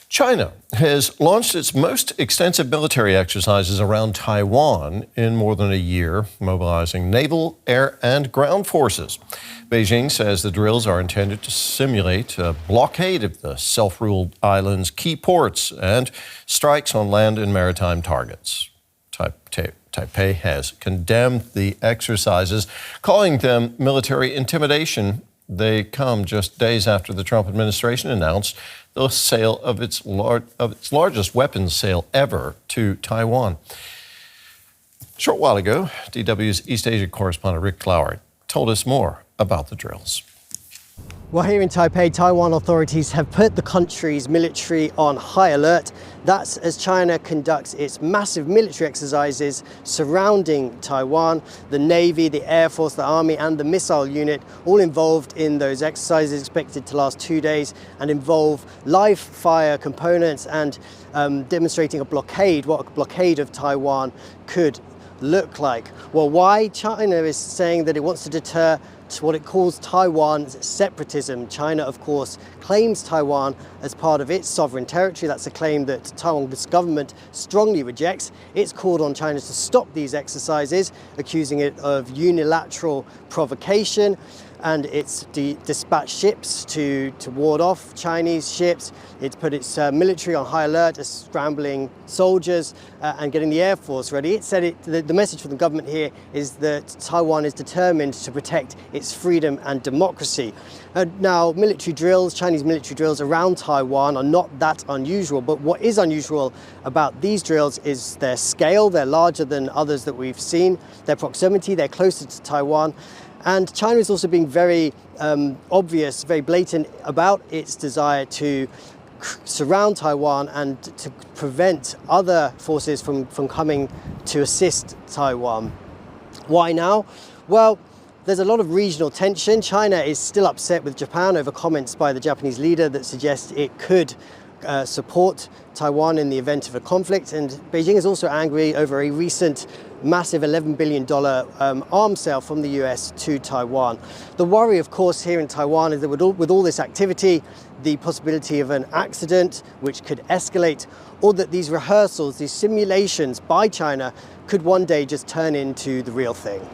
China has launched its most extensive military exercises around Taiwan in more than a year, mobilizing naval, air, and ground forces. Beijing says the drills are intended to simulate a blockade of the self-ruled island's key ports and strikes on land and maritime targets. Taipei has condemned the exercises, calling them military intimidation. They come just days after the Trump administration announced the sale of its largest weapons sale ever to Taiwan. A short while ago, DW's East Asia correspondent Rick Cloward told us more about the drills. Well, here in Taipei, Taiwan authorities have put the country's military on high alert. That's as China conducts its massive military exercises surrounding Taiwan. The Navy, the Air Force, the Army and the missile unit all involved in those exercises, expected to last 2 days and involve live fire components and demonstrating a blockade, what a blockade of Taiwan could look like. Well, why? China is saying that it wants to deter what it calls Taiwan's separatism. China, of course, claims Taiwan as part of its sovereign territory. That's a claim that Taiwan's government strongly rejects. It's called on China to stop these exercises, accusing it of unilateral provocation, and it's dispatched ships to ward off Chinese ships. It's put its military on high alert, as scrambling soldiers and getting the Air Force ready. It said the message from the government here is that Taiwan is determined to protect its freedom and democracy. Now, military drills, Chinese military drills around Taiwan are not that unusual, but what is unusual about these drills is their scale. They're larger than others that we've seen, their proximity, they're closer to Taiwan. And China is also being very obvious, very blatant about its desire to surround Taiwan and to prevent other forces from coming to assist Taiwan. Why now? Well, there's a lot of regional tension. China is still upset with Japan over comments by the Japanese leader that suggest it could support Taiwan in the event of a conflict, and Beijing is also angry over a recent massive $11 billion arms sale from the US to Taiwan. The worry, of course, here in Taiwan is that with all this activity, the possibility of an accident which could escalate, or that these rehearsals, these simulations by China could one day just turn into the real thing.